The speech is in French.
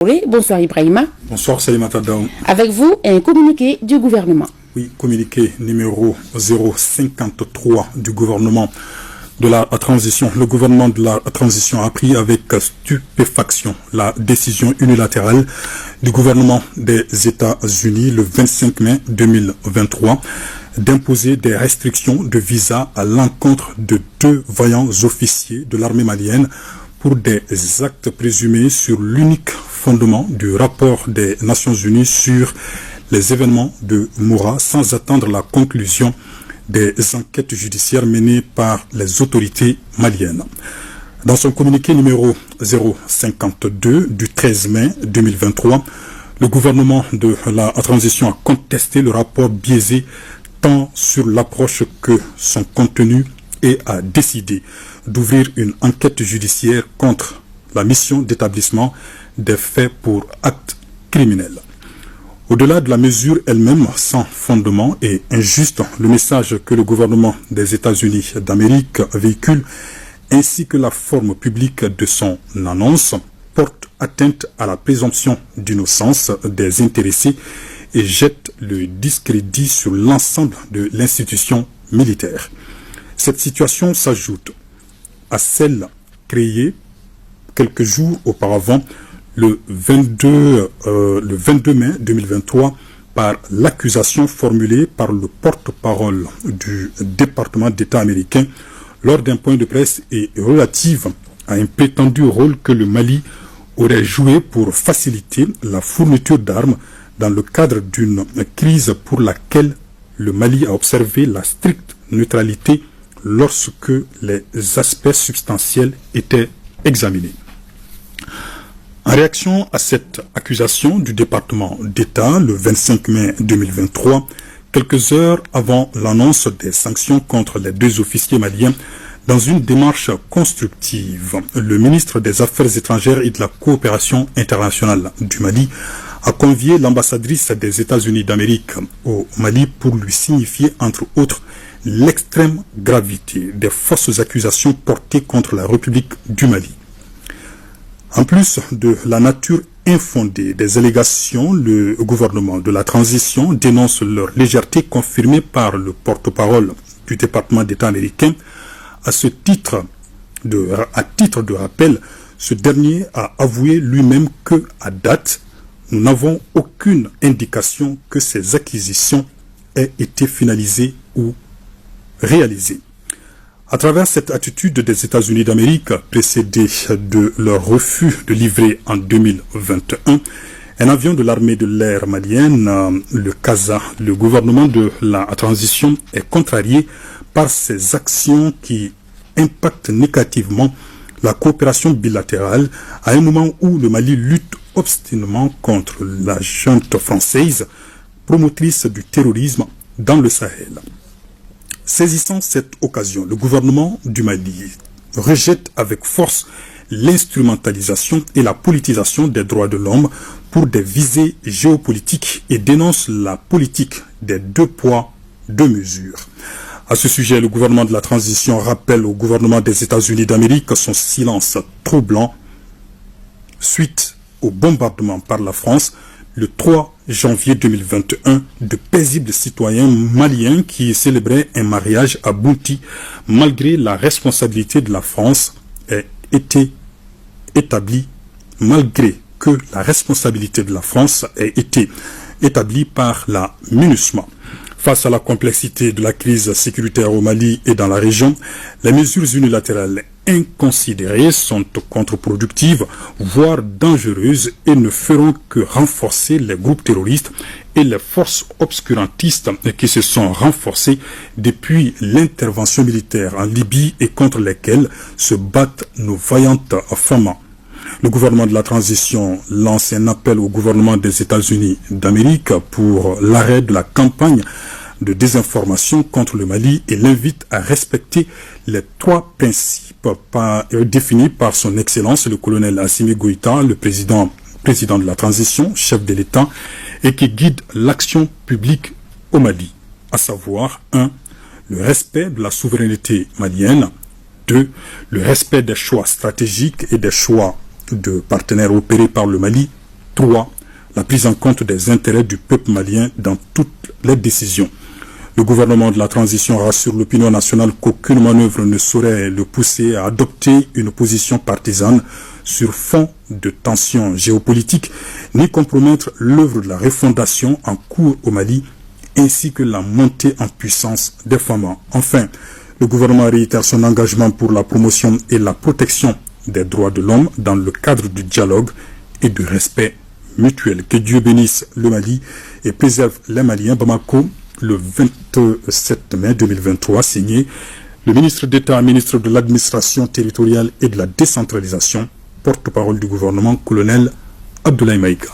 Oui, bonsoir Ibrahima. Bonsoir Salimata Daou. Avec vous, un communiqué du gouvernement. Oui, communiqué numéro 053 du gouvernement de la transition. Le gouvernement de la transition a pris avec stupéfaction la décision unilatérale du gouvernement des États-Unis le 25 mai 2023 d'imposer des restrictions de visa à l'encontre de 2 vaillants officiers de l'armée malienne pour des actes présumés sur l'unique fondement du rapport des Nations Unies sur les événements de Moura, sans attendre la conclusion des enquêtes judiciaires menées par les autorités maliennes. Dans son communiqué numéro 052 du 13 mai 2023, le gouvernement de la transition a contesté le rapport biaisé tant sur l'approche que son contenu et a décidé d'ouvrir une enquête judiciaire contre la mission d'établissement des faits pour actes criminels. Au-delà de la mesure elle-même sans fondement et injuste, le message que le gouvernement des États-Unis d'Amérique véhicule ainsi que la forme publique de son annonce porte atteinte à la présomption d'innocence des intéressés et jette le discrédit sur l'ensemble de l'institution militaire. Cette situation s'ajoute à celle créée quelques jours auparavant, le 22 mai 2023, par l'accusation formulée par le porte-parole du département d'État américain lors d'un point de presse et relative à un prétendu rôle que le Mali aurait joué pour faciliter la fourniture d'armes dans le cadre d'une crise pour laquelle le Mali a observé la stricte neutralité lorsque les aspects substantiels étaient examinés. En réaction à cette accusation du département d'État, le 25 mai 2023, quelques heures avant l'annonce des sanctions contre les 2 officiers maliens, dans une démarche constructive, le ministre des Affaires étrangères et de la coopération internationale du Mali a convié l'ambassadrice des États-Unis d'Amérique au Mali pour lui signifier, entre autres, l'extrême gravité des fausses accusations portées contre la République du Mali. En plus de la nature infondée des allégations, le gouvernement de la transition dénonce leur légèreté confirmée par le porte-parole du département d'État américain. À titre de rappel, ce dernier a avoué lui-même que, à date, nous n'avons aucune indication que ces acquisitions aient été finalisées ou réalisées. À travers cette attitude des États-Unis d'Amérique, précédée de leur refus de livrer en 2021 un avion de l'armée de l'air malienne, le CASA, le gouvernement de la transition est contrarié par ces actions qui impactent négativement la coopération bilatérale à un moment où le Mali lutte obstinément contre la junte française, promotrice du terrorisme dans le Sahel. Saisissant cette occasion, le gouvernement du Mali rejette avec force l'instrumentalisation et la politisation des droits de l'homme pour des visées géopolitiques et dénonce la politique des 2 poids, 2 mesures. À ce sujet, le gouvernement de la transition rappelle au gouvernement des États-Unis d'Amérique son silence troublant suite au bombardement par la France le 3 janvier 2021 de paisibles citoyens maliens qui célébraient un mariage à Bouti malgré la responsabilité de la France ait été établie, malgré que la responsabilité de la France ait été établie par la MINUSMA. Face à la complexité de la crise sécuritaire au Mali et dans la région, les mesures unilatérales inconsidérées sont contre-productives, voire dangereuses et ne feront que renforcer les groupes terroristes et les forces obscurantistes qui se sont renforcées depuis l'intervention militaire en Libye et contre lesquelles se battent nos vaillantes femmes. Le gouvernement de la transition lance un appel au gouvernement des États-Unis d'Amérique pour l'arrêt de la campagne de désinformation contre le Mali et l'invite à respecter les 3 principes définis par son Excellence le colonel Assimi Goïta, le président de la transition, chef de l'État, et qui guide l'action publique au Mali, à savoir 1. Le respect de la souveraineté malienne, 2. Le respect des choix stratégiques et des choix de partenaires opérés par le Mali 3. La prise en compte des intérêts du peuple malien dans toutes les décisions. Le gouvernement de la transition rassure l'opinion nationale qu'aucune manœuvre ne saurait le pousser à adopter une position partisane sur fond de tensions géopolitiques, ni compromettre l'œuvre de la refondation en cours au Mali, ainsi que la montée en puissance des femmes. Enfin, le gouvernement réitère son engagement pour la promotion et la protection des droits de l'homme dans le cadre du dialogue et du respect mutuel. Que Dieu bénisse le Mali et préserve les Maliens. Bamako, le 27 mai 2023, signé le ministre d'État, ministre de l'administration territoriale et de la décentralisation, porte-parole du gouvernement, colonel Abdoulaye Maïga.